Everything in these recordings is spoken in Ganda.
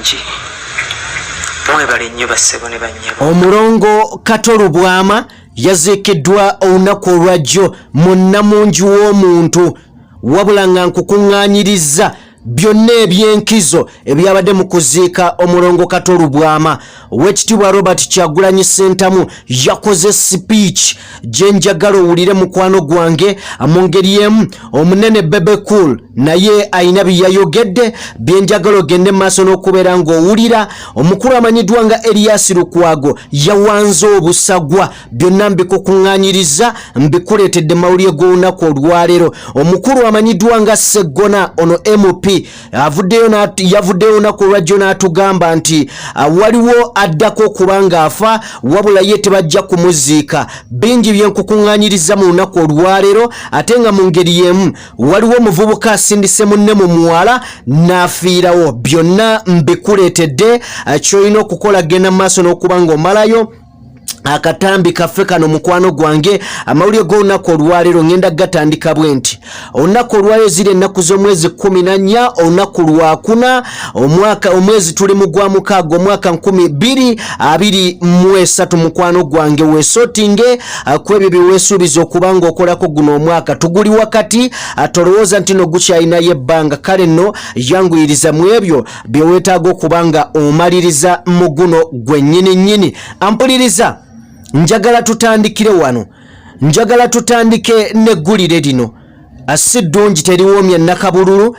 bulungi. Mwebale nnyo bassebo ne bannyabo. Omurongo Katolubwama yaziikiddwa olunaku olwajjo mu Nnamungi w'omuntu wabula nga nkukuŋŋaanyiriza byonna ebyenkizo ebyabadde mu kuziika omurongo Katolubwama. Oweekitiibwa Robert Kyagulanyi Ssentamu yakoze speech gye njagala owulire mukwano gwange mu ngeri emu. Omunene Bebe Cool naye ayina bye yayogedde bye njagala ogende maaso n'okubeera ng'owulira. Omukulu amanyiddwa nga Erias Lukwago yawanze obusagwa. Byonna mbikukuŋŋaanyiriza mbikuleetedde mawulire g'olunaku olwaleero. Omukulu amanyiddwa nga Ssegona ono MP yavuddeyo olunaku olwajjo n'atugamba nti waliwo addako okuba ng'afa wabula ye tebajja kumuziika. Bingi bye nkukuŋŋaanyiriza mu lunaku olwaleero ate nga mu ngeri y'emu waliwo omuvubuka asindise munne mu muwala n'afiirawo. Byonna mbikuleetedde. Ky'olina okukola genda mu maaso n'okuba ng'omalayo akatambi kaffe kano mukwano gwange. Amawulire g'olunaku olwaleero ngenda gatandika bwe nti olunaku olwaleero ziri ennaku z'omwezi 14 olunaku lwakuna omwezi tuli mu gwa mukaaga omwaka 2023 mukwano gwange. Weesootinge ku ebyo bye weesuubiza okuba ng'okolako guno omwaka. Tuguli wakati tolowooza nti no gukyalinayo ebbanga. Kale nno yanguyiriza mu ebyo bye weetaaga okuba nga omaliriza mu guno gwe nnyini. Ampuliriza, njagala tutandikire wano. Njagala tutandike neggulire lino. Si ddungi teriwoomya nakabululu.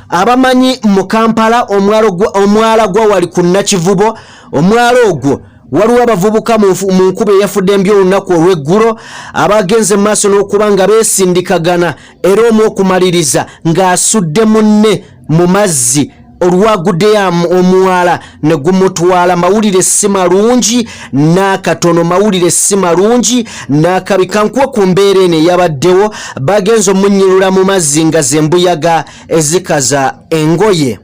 Abamanyi mu Kampala omwala gwa wali ku Nakivubo, omwala ogwo waliwo abavubuka mu nkuba eyafudde mbi olunaku olw'eggulo abagenze mu maaso n'okuba nga beesindikagana era omu okumaliriza ng'asudde munne mu mazzi olwaguddeyo omwala ne gumutwala. Mawulire si malungi n'akatono, mawulire si malungi n'akabi. Kankuwe ku mbeera eno eyabaddewo bagenze omunnyirula mu mazzi nga zembuyaga ezikaza engoye.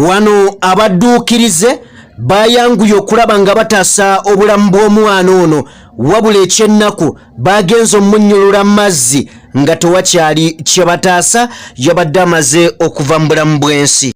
Wano abadduukirize bayanguye okulaba nga bataasa obulamu bw'omwana ono wabula ekyennaku bagenze omunnyulula mazzi nga tewakyali kye bataasa yabadde amaze okuva mu bulamu bw'ensi.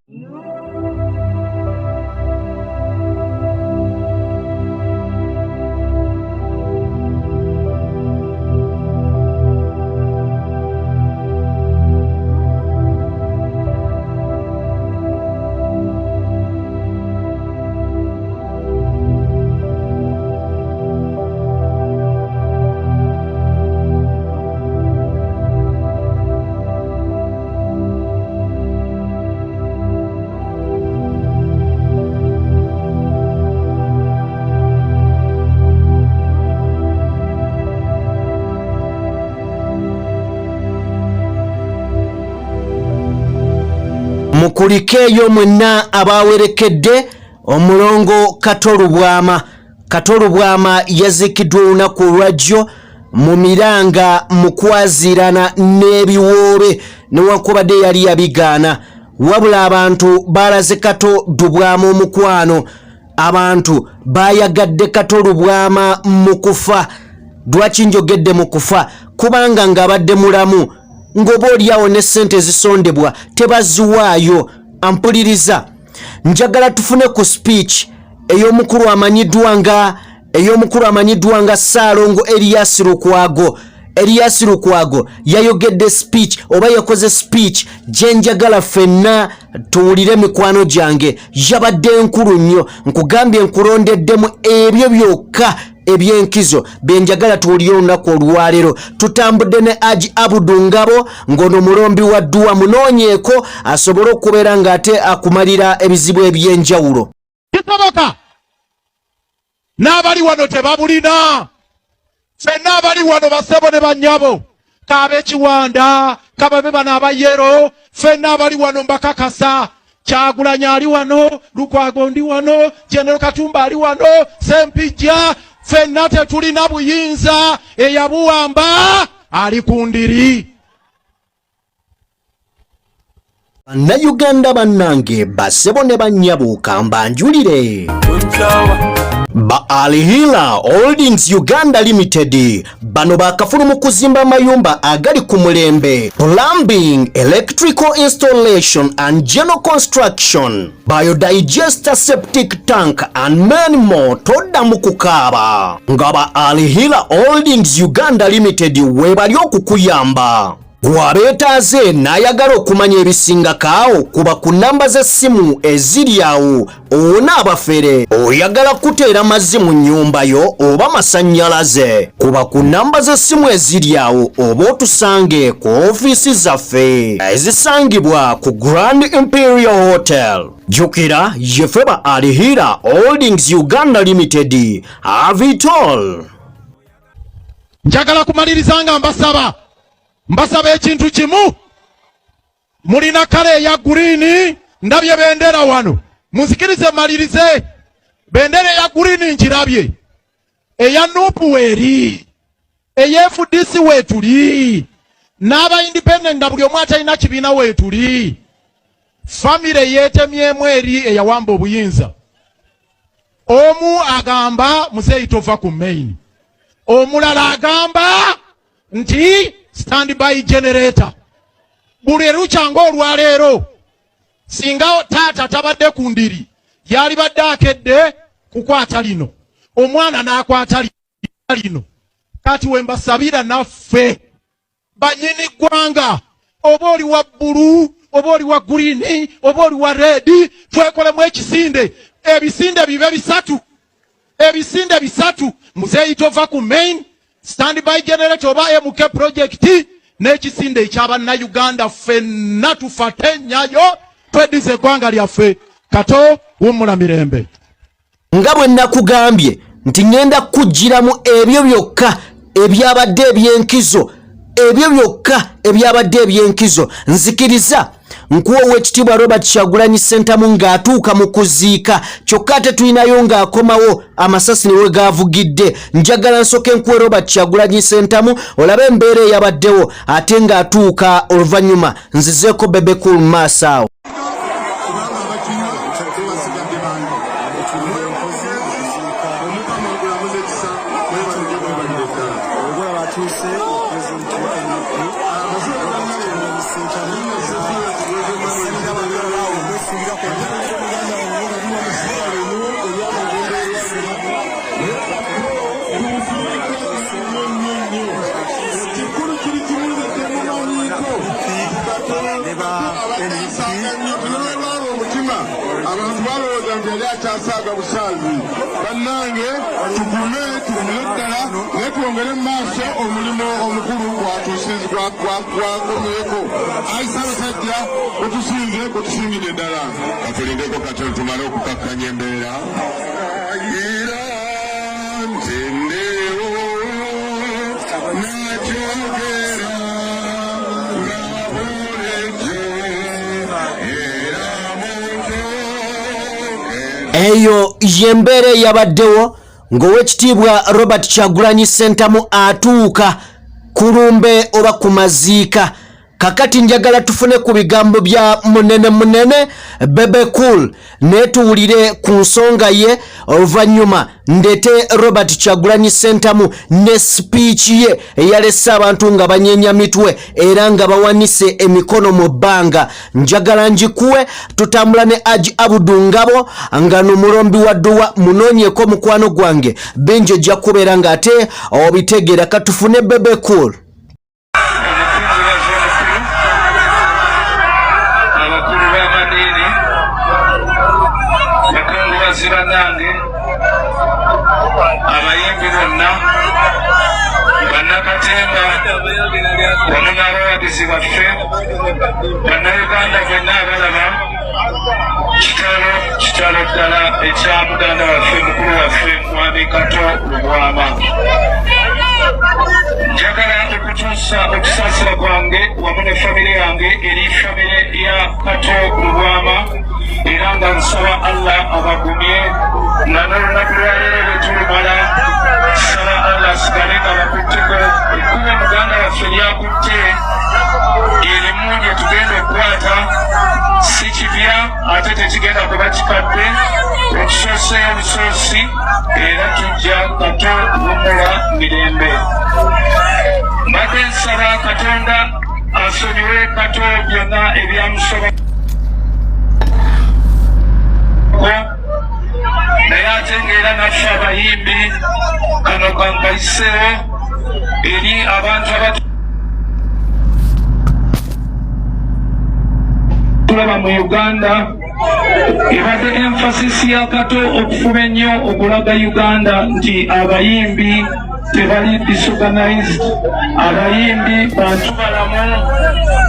Mukulikeeyo mwenna abawerekedde omulongo Katolubwama. Katolubwama yaziikiddwa olunaku olwajjo mu Miranga mu kwaziirana n'ebiwoobe newankubadde yali yabigaana wabula abantu baalaze Katolubwama omukwano. Abantu bayagadde Katolubwama mu kufa. Lwaki njogedde mu kufa? Kubanga ng'abadde mulamu ng'oba oliawo ne ssente ezisondebwa tebaziwaayo. Ampuliriza, njagala tufune ku speech ey'omukulu amanyiddwa nga Ssaalongo Erias Lukwago. Erias Lukwago yayogedde speech oba yakoze speech gye njagala ffenna tuwulire mikwano gyange. Yabadde nkulu nnyo. Nkugambye nkulondeddemu ebyo byokka ebyenkizo bye njagala tuwulire olunaku olwaleero. Tutambudde ne Aji Abudu Ngabo ng'ono mulombi wa dduwa munoonyeeko asobole okubeera ng'ate akumalira ebizibu eby'enjawulo. Kisoboka n'abali wano tebabulina. Ffenna abali wano bassebo ne bannyabo, k'ab'ekiwanda kababe bano abayero, ffenna abali wano mbakakasa. Kyagulanyi ali wano, Lukwago ndi wano, General Katumba ali wano, Sempijja. Ffenna tetulina buyinza. Eyabuwamba ali ku ndiri. Bannayuganda bannange bassebo ne bannyabuuka mbanjulire. Ba Alihila Holdings Uganda Limited bano bakafulu mu kuzimba amayumba agali ku mulembe, plumbing, electrical installation and general construction, biodigester septic tank and many more. Todda mu kukaaba nga ba Alihila Holdings Uganda Limited webali okukuyamba. Gwabetaaze n'ayagala okumanya ebisingakaawo kuba ku namba z'essimu eziri awo. Onaabafere oyagala kuteera mazzi mu nnyumba yo oba masannyalaze, kuba ku namba z'essimu eziri awo oba otusange ku ofiisi zaffe ezisangibwa ku Grand Imperial Hotel. Jjukira yeffe ba Alihila Holdings Uganda Limited. Have it all. Njagala kumaliriza nga mbasaba ekintu kimu. Mulina kale ya green, ndabye bendera wano. Munzikirize malirize. Bendera ya green njirabye. Eya nupu weri. Eya FDC wetuli. N'aba independent nga buli omu atalina kibiina wetuli. Family yetemyemu eri eyawamba obuyinza. Omu agamba muzeeyi tova ku main. Omulala agamba nti standby generator. Buli lukyanga olwaleero singa taata tabadde ku ndiri yali badde akedde kukwata lino, omwana n'akwata lino. Kati we mbasabira naffe banyini ggwanga, oba oli wa bbulu, oba oli wa green, oba oli wa red, twekolemu ekisinde. Ebisinde bibe bisatu. Muzeeyi tova ku main, standby generator oba MK project, n'ekisinde eky'Abannayuganda ffenna tufate nnyayo tweddize eggwanga lyaffe. Kato wummula mirembe. Nga bwe nakugambye nti ngenda kujjiramu ebyo byokka ebyabadde ebyenkizo, ebyo byokka ebyabadde ebyenkizo. Nzikiriza nkuwa Oweekitiibwa Robert Kyagulanyi Ssentamu ng'atuuka mu kuziika, kyokka ate tulinayo ng'akomawo amasasi ne we gaavugidde. Njagala nsooke nkuwe Robert Kyagulanyi Ssentamu olabe embeera eyabaddewo, ate ng'atuuka oluvannyuma nzizeeko Bebe Cool maaso awo. Abantu balowooza nti yali akyasaaga busaazi. Bannange tugume ddala naye twongere mu maaso omulimu omukulu gwakomyeko. Ayi Ssaabasajja kwetusingidde ddala. Katulindeko katono tumale okukakkanya embeera. Era ntendewo nakyogera Eyo yembeera eyabaddewo ng'Oweekitiibwa Robert Kyagulanyi Ssentamu atuuka ku lumbe oba ku maziika. Kakati njagala tufune ku bigambo bya munene Bebe Cool ne tuwulire ku nsonga ye, oluvannyuma ndete Robert Kyagulanyi Ssentamu ne speech ye eyalese abantu nga banyeenya mitwe era nga bawanise emikono mu bbanga. Njagala njikuwe tutambula ne Aji Abudu Ngabo nga n'omulombi wa Dduwa. Munoonyeeko mukwano gwange bingi ojja kubeera ng'ate obitegeera. Katufune Bebe Cool. Banange abayimbi bonna bannakatemba wamu n'abawagizi baffe bannayuganda fenna abalaba kitalo ddala ekya muganda waffe mukulu waffe Mwami Kato Lubwama. Njagala okutuusa okusaasira kwange wamu ne famire yange eri famire ya Kato Lubwama, era nga nsaba Allah abagumye nga n'olunaku lwaleero bwe tulumala nsaba Allah asigale nga bakutteko ekkubo muganda waffe lyakutte erimu lye tugenda okukwata si kipya ate tekigenda kuba kikadde okusoseyo obusoosi era tujja kato lumula mirembe. Mbadde nsaba Katonda asonyiwe Kato byonna ebyamusoba naye ate ng'era naffe abayimbi kano kankayiseewo eri abantu abatulaba mu Uganda. Ebadde emphasis ya Kato okufuba ennyo okulaga Uganda nti abayimbi tebali disorganized, abayimbi bantu balamu,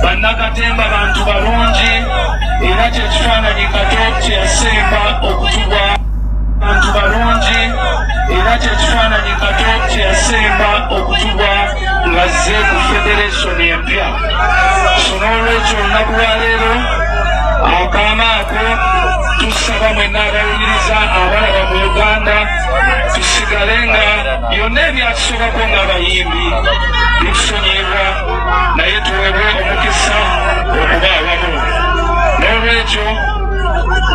bannakatemba bantu balungi, era kyekifaananyi Kato kyeyasemba okutubwa bantu balungi, era kyekifaananyi Kato kyeyasemba okutubwa ng'azze ku federation empya. So n'olwekyo olunaku lwa leero akaama ako tusaba mwenna abayigiriza abalaba mu Uganda tusigale nga byonna ebyatusokako ng'abayimbi bitusonyibwa naye tuweebwe omukisa okuba awamu. N'olwekyo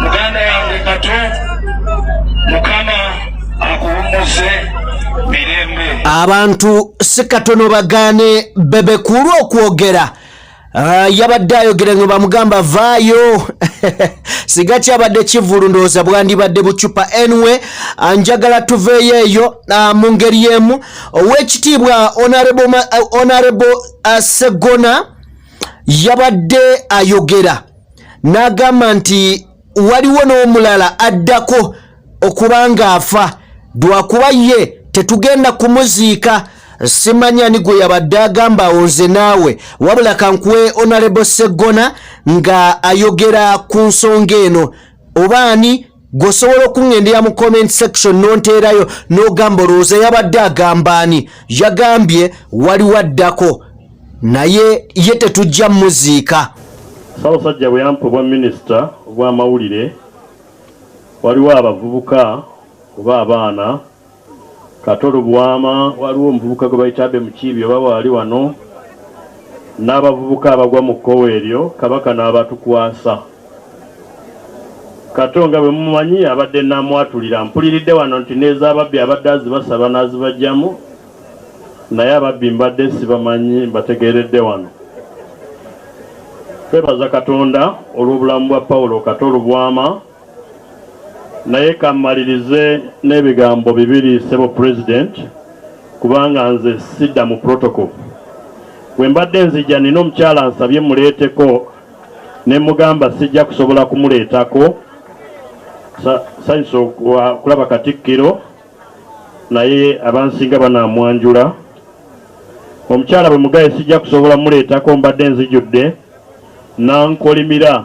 muganda yange Kato, Mukama akuwummuze mirembe. Abantu si katono bagaane bebekulu okwogera. Yabadde ayogera ngo bamugamba vaayo siga kyabadde kivulu ndowooza bwandibadde bucupa. Anyway, njagala tuveeyo eyo mu ngeri y'emu. Ow'ekitiibwa Honorable Ssegona yabadde ayogera n'agamba nti waliwo n'omulala addako okubanga afa, lwakuba ye tetugenda kumuziika. Simanya ni gwe yabadde agamba onze naawe, wabula kankuwe Honorable Ssegona nga ayogera ku nsonga eno. Obaani gosobola okuŋŋendera mu comment section nonteerayo n'ogamba olowooza yabadde agambaani. Yagambye waliwo addako naye ye tetujja muziika. Ssaabasajja bwe yampebwa minisita obw'amawulire, waliwo abavubuka oba abaana Katolo bwama, waliwo omuvubuka gwe bayita Mukiibi oba wali wano, n'abavubuka abagwa mu kkowe eryo Kabaka n'abatukwasa. Katonga bwe mumanyi abadde namwatulira, mpuliridde wano nti n'ez'ababbi abadde azibasaba n'azibajjamu, naye ababbi mbadde sibamanyi mbategeeredde wano. Twebaza Katonda olw'obulamu bwa Pawulo Katolo bwama, naye kammalirize n'ebigambo bibiri Ssebo President, kubanga nze sidda mu protocol. Bwe mbadde nzija nina omukyala nsabye muleeteko ne mugamba sijja kusobola kumuleetako. Sanyusa okulaba Katikkiro naye abansinga banaamwanjula. Omukyala bwe mugaye sijja kusobola muleetako, mbadde nzijudde nankolimira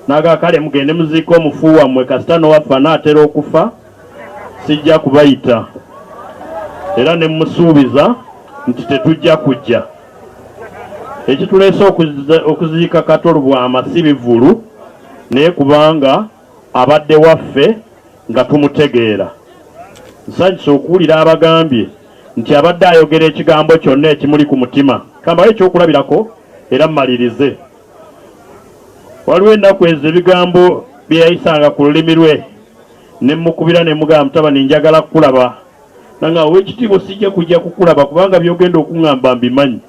naga kale mugende muziika omufu wammwe kasita n'owaffe anaatera okufa sijja kubayita, era ne mmusuubiza nti tetujja kujja. Ekituleese okuziika Katolo bwama si bivulu, naye kubanga abadde waffe nga tumutegeera. Nsanyusa okuwulira abagambye nti abadde ayogera ekigambo kyonna ekimuli ku mutima. Kambayo ekyokulabirako era mmalirize. Waliwo ennaku ezo ebigambo bye yayisanga ku lulimi lwe ne mukubira ne mugamba mutabani njagala kukulaba, nanga ow'ekitiibwa sijja kujja kukulaba kubanga byogenda okuŋŋamba mbimanyi.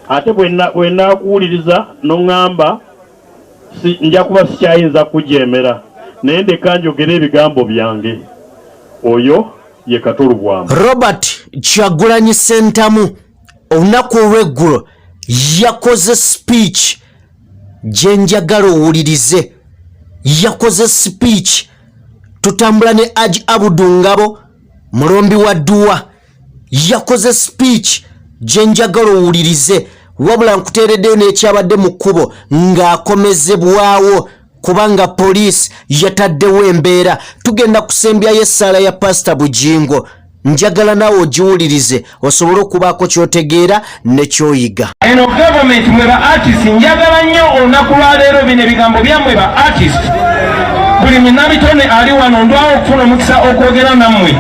Ate bwe naakuwuliriza n'oŋŋamba nja kuba sikyayinza kujeemera, naye ndeka njogere ebigambo byange. Oyo ye Katolo bwama. Robert Kyagulanyi Ssentamu olunaku olw'eggulo yakoze speech gye njagala owulirize. Yakoze speech. Tutambula ne Haji Abudu Ngabo mulombi wa dduwa. Yakoze speech gye njagala owulirize, wabula nkuteereddeyo n'ekyabadde mu kkubo ng'akomezebwawo kubanga poliisi yataddewo embeera. Tugenda kusembyayo essaala ya Pastor Bujingo. Njagala naawe ogiwulirize osobole okubaako ky'otegeera ne ky'oyiga. Eno gavumenti mwe ba artist, njagala nnyo olunaku lwa leero bino ebigambo byammwe ba artist. Buli munnabitone ali wano ndwawo okufuna omukisa okwogera nammwe.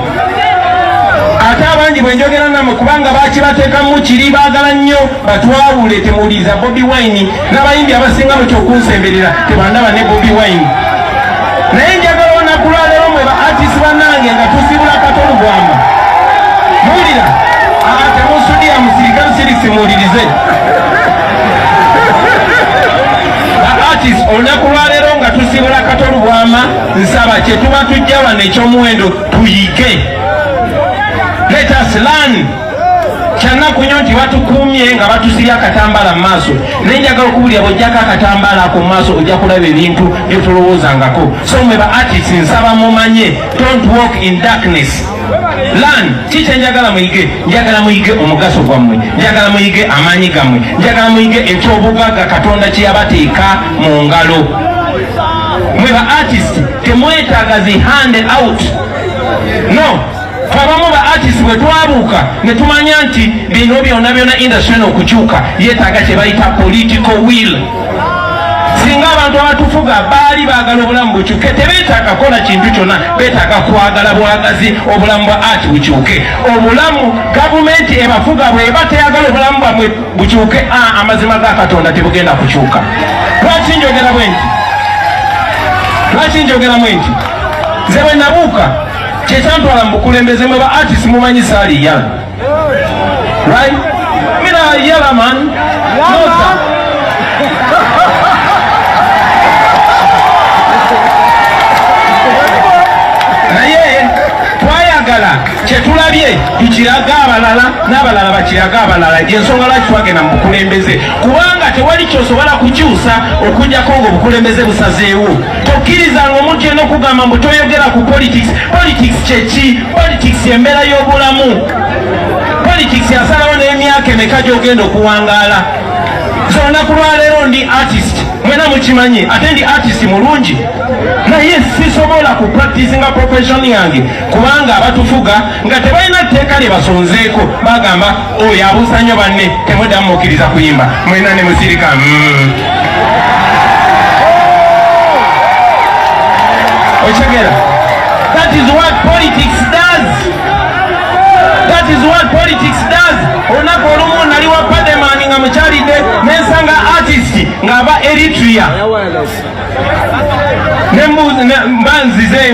ate abangi bwe njogera nammwe kubanga bakibateekamu kiri baagala nnyo batwawule temuwuliriza Bobi Wine n'abayimbi abasinga mu kyokunsemberera tebandaba ne Bobi Wine naye njagala olunaku lwaleero mwe ba artist bannange nga tusibula Katolu Bwama muwulira temusudiya musirika busirisi muwulirize olunaku lwaleero nga tusibula Katolu Bwama nsaba kye tuba tujja wano ekyomuwendo tuyige. Let us learn. Kyanaku nnyo nti batukuumye nga batusibye akatambala mu maaso naye njagala okubulira bw'ojjako akatambala ako mu maaso ojja kulaba ebintu bye tulowoozangako. So mwe ba artists nsaba mumanye, don't walk in darkness. Learn. Kiki njagala muyige? Njagala muyige omugaso gwammwe, njagala muyige amaanyi gammwe, njagala muyige ekyobugagga Katonda kye yabateeka mu ngalo. Mwe ba artists temwetaaga zi hand out. No. Twabamu ba artists bwe twabuuka ne tumanya nti bino byonna byonna industry okukyuka yeetaaga kye bayita political will. Singa abantu abatufuga baali baagala obulamu bukyuke tebeetaaga kola kintu kyonna, beetaaga kwagala bwagazi obulamu bwa art bukyuke. Obulamu gavumenti ebafuga bweba teyagala obulamu bwamwe bukyuke, amazima ga Katonda tebugenda kukyuka. Lwaki njogera bwe nti? Lwaki njogera bwe nti? Nze bwe nabuuka kyetantwala mu bukulembeze mwe ba artists mumanyi saali yala. Right? Mina yala man. No sir. Naye twayagala kyetulabye tukiraga abalala n'abalala bakiraga abalala. Ensonga lwaki twagenda mu bukulembeze kubanga tewali kyosobola kukyusa okujjako ng'obukulembeze busazeewo. Tokkirizanga omuntu yenna okugamba mbu toyogera ku politics. Politics kyeki? Politics embeera y'obulamu. Politics yasalawo n'emyaka emeka gy'ogenda okuwangaala. So olunaku lwaleero ndi artist, mwena mukimanyi, ate ndi artist mulungi naye sisobola ku practicinga profession yange kubanga abatufuga nga tebalina tteeka lye basonzeeko bagamba oyo abuusa nnyo banne temuddamu mukkiriza kuyimba mwena ne musirika. Ochegera? That is what politics does. That is what politics does. Olunaku olumu nali wa Pademani nga mukyalidde nensanga artist ng'aba Eritrea mbanzize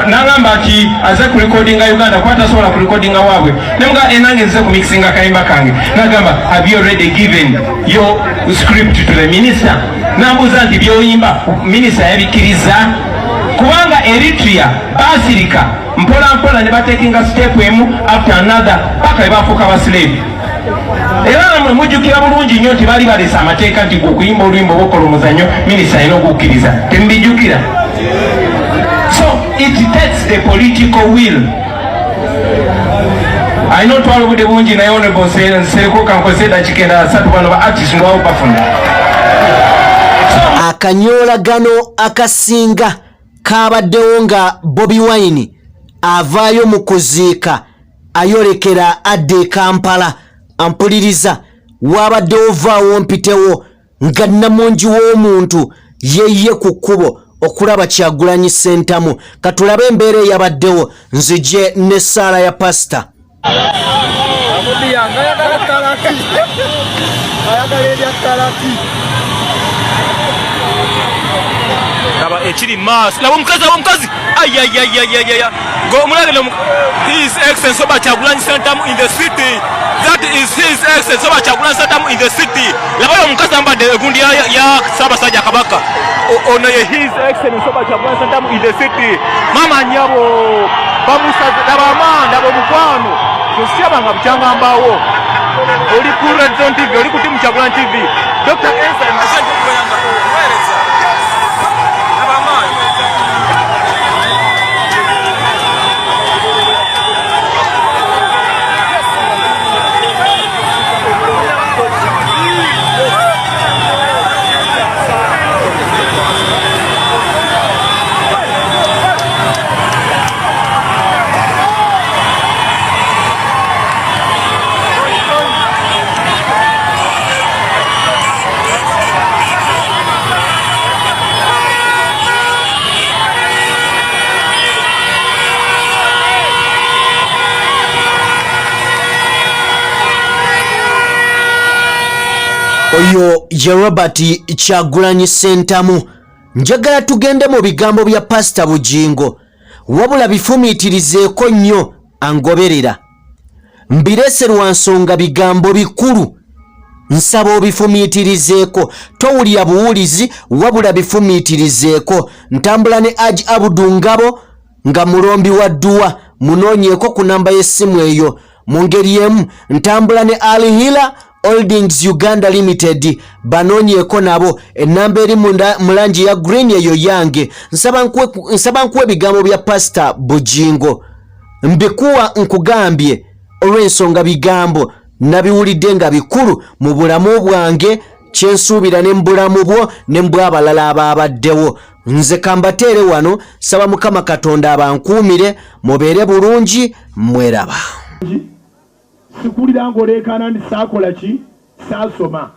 nangamba ati aze ku recordinga Uganda kwa tasobola ku recordinga waabwe nemuga enange nze ku mixinga kayimba kange nagamba have you already given your script to the minister? Nambuza nti byoyimba minister yabikiriza kubanga Eritrea basirika mpola mpola ne batekinga step emu after another paka bafuka baslave. Era namwe mujjukira bulungi nnyo nti baali baleese amateeka nti okuyimba oluyimba obukola omuzannyo minisita alina okukkiriza. Temubijjukira? So it takes the political will. Alina otwala obudde bungi naye honorable Nsereko kankozesa eddakiika endala 3 bano ba artist ndwawo bafuna. Akanyoolagano akasinga kabaddewo nga Bobi Wine avaayo mu kuziika ayolekera adde Kampala. Ampuliriza wabaddewo vaawo mpitewo nga namungi w'omuntu yeye ku kkubo okulaba Kyagulanyi Ssentamu. Katulabe embeera eyabaddewo nzije n'essaala ya pasita. Laba ekiri maaso laba omukazi ayayayayaya ng'omulage his excellence Oba Kyagulanyi Ssentamu in the city. That is his excellence Oba Kyagulanyi Ssentamu in the city. Laba omukazi ambadde egundi ya Ssaabasajja Kabaka ono ye his excellence Oba Kyagulanyi Ssentamu in the city. Mama nyabo bamusaze laba amanda omukwano tosiyabanga bukyangambaawo oli ku Red Zone TV oli ku timu Kyagulanyi TV Dr. Ensa Masajja okuyanga owereza oyo ye Robert Kyagulanyi Ssentamu. Njagala tugende mu bigambo bya Pastor Bugingo wabula bifumiitirizeeko nnyo angoberera. Mbirese lwa nsonga bigambo bikulu. Nsaba obifumiitirizeeko, towulira buwulizi wabula bifumiitirizeeko. Ntambula ne Haji Abudu Ngabo nga mulombi wa dduwa, munoonyeeko ku namba y'essimu eyo. Mu ngeri emu ntambula ne Al Hila Holdings Uganda Limited, banoonyeeko nabo, ennamba eri mu langi ya green eyo yange. Nsaba nkuwe bigambo bya Pastor Bugingo. Mbikuwa nkugambye olw'ensonga bigambo nabiwulidde nga bikulu mu bulamu bwange, kyensuubira ne mu bulamu bwo ne mu bw'abalala abaabaddewo. Nze kambateere wano, saba Mukama Katonda abankuumire, mubeere bulungi, mweraba. Sikulira ng'oleekaana ndi saakola ki, saasoma.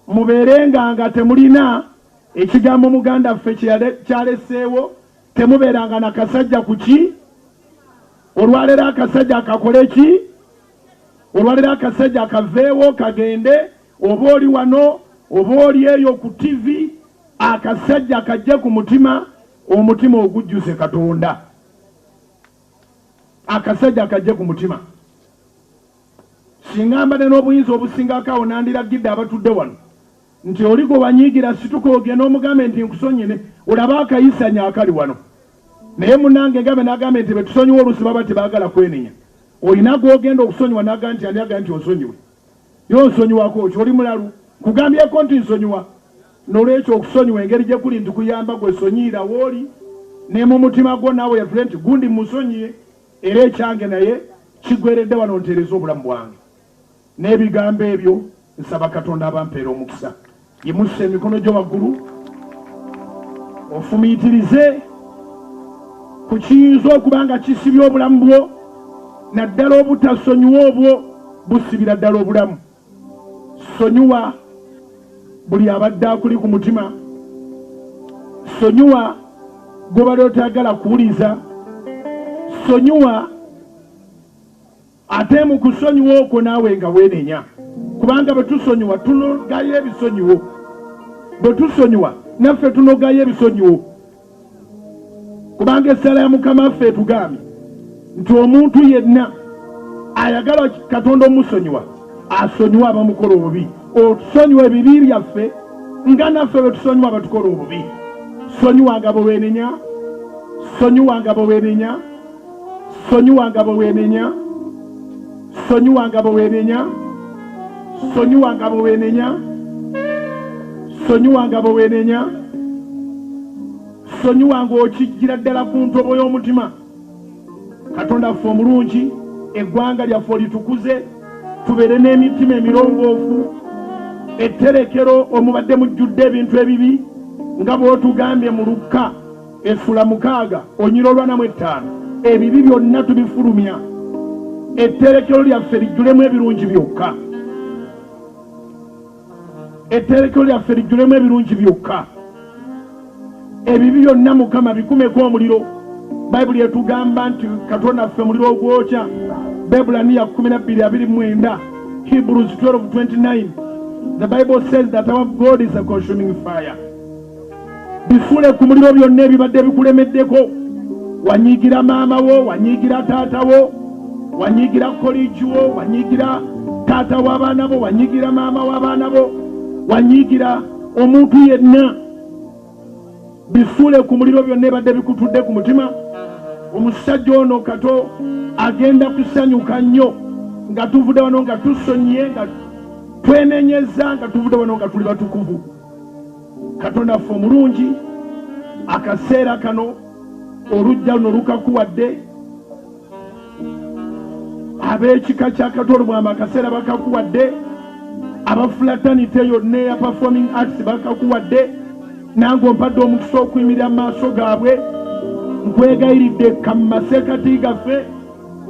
Mubeerenga nga temulina ekigambo muganda ffe kyaleseewo, temubeeranga na kasajja ku ki, olwaleero akasajja akakole ki, olwaleero akasajja akaveewo kagende, oba oli wano oba oli eyo ku TV, akasajja kajje ku mutima, omutima ogujjuse Katonda. Akasajja kajje ku mutima. Singamba ne n'obuyinza obusingako awo nandiragidde abatudde wano nti oli gwe wanyiigira situka ogenda omugambe nti nkusonyene, olaba akayisanya akali wano. Naye munange ngabe n'agambe nti betusonyiwa oluusi baba tebaagala kwenenya. Olina gw'ogenda okusonyiwa n'aga nti ani aga nti osonyiwe. Yo nsonyiwako ki, oli mulalu. Kugambyeko nti nsonyiwa. N'olwekyo okusonyiwa engeri gye kuli nti kuyamba gwe sonyiira w'oli, ne mu mutima gwo naawe yafule nti gundi musonyiye, era ekyange naye kigweredde wano nteereza obulamu bwange. N'ebigambo ebyo nsaba Katonda abampeera omukisa. Yimusa emikono gyo waggulu, ofumiitirize ku kiyinza okuba nga kisibya obulamu bwo, naddala obutasonyiwa obwo busibira ddala obulamu. Sonyiwa buli abadde akuli ku mutima. Sonyiwa gw'obadde otayagala kuwuliza. Sonyiwa ate mu kusonyiwa okwo naawe nga weenenya, kubanga bwe tusonyiwa tunogayo ebisonyiwo. Bwe tusonyiwa naffe tunogayo ebisonyiwo, kubanga essala ya Mukama ffe etugambye nti omuntu yenna ayagala Katonda omusonyiwa asonyiwa abamukola obubi. Otusonyiwa ebibi byaffe nga naffe bwe tusonyiwa abatukola obubi. Sonyiwanga bwe weenenya, sonyiwanga bwe weenenya, sonyiwanga bwe weenenya, sonyiwanga bwe weenenya, sonyiwanga bwe weenenya, sonyiwanga bwe weenenya, sonyiwanga okijjira ddala ku ntobo y'omutima. Katonda ffe omulungi, eggwanga lyaffe litukuze, tubeere n'emitima emirongoofu, etterekero omubadde mujjudde ebintu ebibi nga bw'otugambye mu Lukka essula 6:45, ebibi byonna tubifulumya, etterekero lyaffe lijjulemu ebirungi byokka, etterekero lyaffe lijjulemu ebirungi byokka. Ebibi byonna Mukama bikumeko omuliro. Bayibuli etugamba nti Katonda ffe muliro ogwokya. Bebulaniya 12:29, Hebrews 12:29. The Bible says that our God is a consuming fire. Bifule ku muliro byonna ebibadde bikulemeddeko. Wanyiigira maama wo, wanyiigira taata wo, wanyiigira kolegi wo, wanyiigira taata w'abaana bo, wanyiigira maama w'abaana bo, wanyiigira omuntu yenna. Bifule ku muliro byonna ebadde bikutudde ku mutima. Omusajja ono Kato agenda kusanyuka nnyo nga tuvudde wano nga tusonyiye, nga twenenyeza, nga tuvudde wano nga tuli batukuvu. Katonda ffe omulungi, akaseera kano olujja luno lukakuwadde, ab'ekika kya Katolobwama akaseera bakakuwadde, abafulatanite yonna eya performing arts bakakuwadde, nange ompadde omukisa okuyimirira mu maaso gaabwe. Nkwegayiridde ka mu maseekati gaffe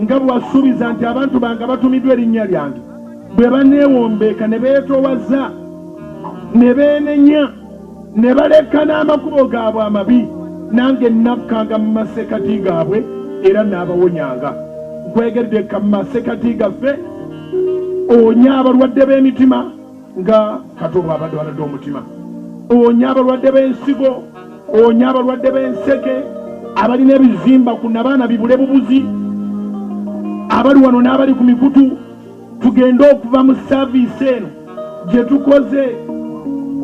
nga bwe wasuubiza nti abantu bange batumiddwa erinnya lyange bwe baneewombeeka ne beetoowaza ne beenenya ne baleka n'amakubo gaabwe amabi, nange nakkanga mu maseekati gaabwe era n'abawonyanga. Nkwegayiridde ka mu maseekati gaffe owonya abalwadde b'emitima nga Kato bw'abadde waladde omutima, owonya abalwadde b'ensigo, owonya abalwadde b'enseke, abalina ebizimba ku nabaana bibule bubuzi, abali wano n'abali ku mikutu. Tugende okuva mu saaviisi eno gye tukoze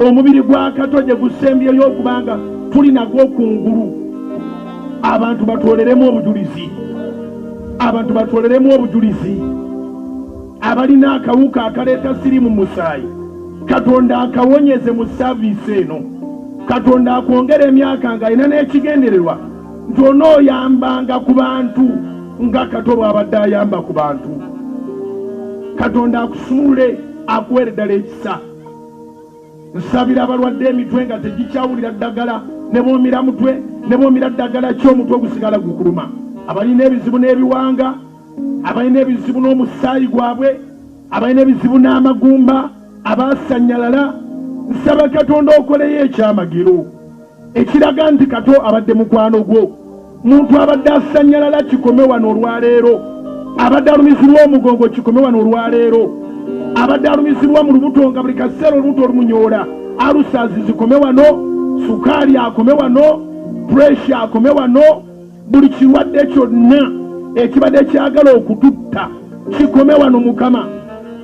omubiri gwa Kato gye gusembyeyo okubanga tuli nagwo kungulu. Abantu batwoleremu obujulizi, abantu batwoleremu obujulizi. Abalina akawuka akaleeta sirimu musaayi, Katonda akawonyeze mu saaviisi eno. Katonda akwongera emyaka ng'alina n'ekigendererwa nti onooyambanga ku bantu nga Kato bw'abadde ayamba ku bantu. Katonda akusumule akuwere ddala ekisa. Nsabira abalwadde emitwe nga tegikyawulira ddagala, ne boomira mutwe, ne boomira ddagala ky'omutwe gusigala gukuluma. Abalina ebizibu n'ebiwanga, abalina ebizibu n'omusaayi gwabwe, abalina ebizibu n'amagumba, abaasanyalala, nsaba Katonda okoleyo ekyamagiro ekiraga nti Kato abadde mukwano gwo. Muntu abadde asanyalala kikome wano olwaleero, abadde alumizibwa omugongo kikome wano olwaleero, abadde alumizibwa mu lubuto nga buli kaseera olubuto olumunyoola, alusaazi zikome wano, sukaali akome wano, puresha akome wano, buli kirwadde kyonna ekibadde kyagala okututta kikome wano. Mukama,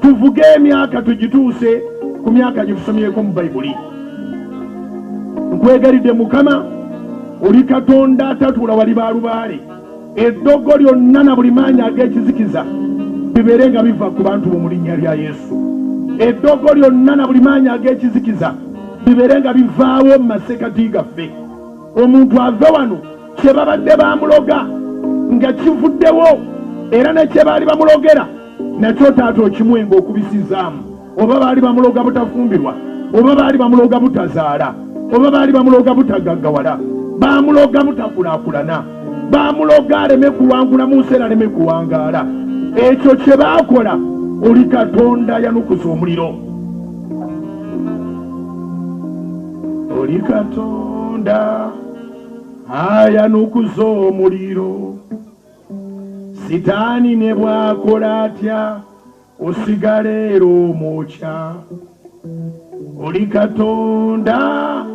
tuvuge emyaka tugituuse ku myaka gye tusomyeko mu Bayibuli. Nkwegaridde Mukama, oli Katonda atatuula wali baalubaale. Eddogo lyonna na buli maanyi ag'ekizikiza bibeere nga biva ku bantu bo mu linnya lya Yesu. Eddogo lyonna na buli maanyi ag'ekizikiza bibeere nga bivaawo mu masekati gaffe. Omuntu ave wano kye babadde bamuloga nga kivuddewo, era ne kye baali bamulogera nakyo taata okimuwenga okubisizaamu. Oba baali bamuloga butafumbirwa, oba baali bamuloga butazaala, oba baali bamuloga butagaggawala, bamuloga butakulaakulana, bamuloga aleme kuwangula mu nseera aleme kuwangaala. Ekyo kye baakola, oli Katonda yanukuza omuliro. Oli Katonda ayanukuza omuliro. Sitaani ne bw'akola atya osigala era omwokya. Oli Katonda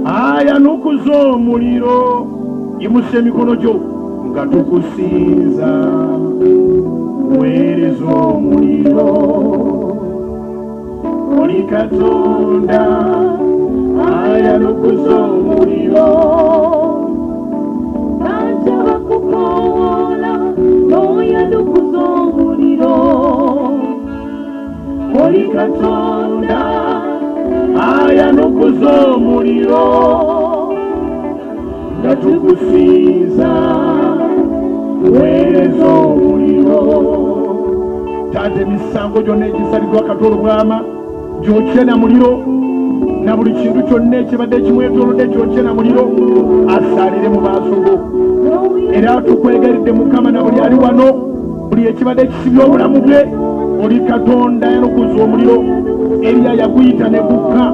ayanukuza omuliro. Yimusa emikono gyo nga tukusinza, weereza omuliro. Oli Katonda ayanukuza omuliro. Kanja bakukoola n'oyanukuza omuliro. Oli Katonda ayanukuza omuliro. Nga tukusinza, weereza omuliro. Taata, emisango gyonna egisaliddwa Kato olw'obwama gyokye na muliro, na buli kintu kyonna ekibadde ekimwetoolodde kyokye na muliro, asaalire mu maaso go. Era tukwegaridde Mukama, na buli ali wano, buli ekibadde ekisibye obulamu bwe, oli Katonda yanukuza omuliro. Eriya yaguyita ne gukka,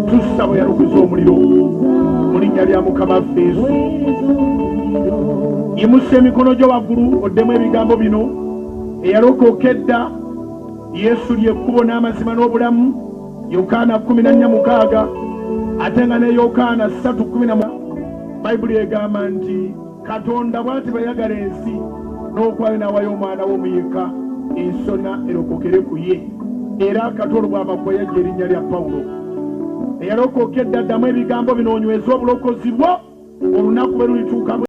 tusaba yanukuza omuliro mu linnya lya Mukama waffe Yesu. Yimusa emikono gyo waggulu oddemu ebigambo bino. Eyalokoka edda, Yesu ly'ekkubo n'amazima n'obulamu, Yokaana 14:6, ate nga ne Yokaana 3:10. Bayibuli egamba nti Katonda bw'ati bayagala ensi n'okwayo n'awayo omwana we omuyekka, ensona erokokere ku ye. Era Kato olw'amagwa yajja erinnya lya Pawulo. Eyalokoka edda, ddamu ebigambo bino onyweze obulokozi bwo olunaku bwe lulituuka.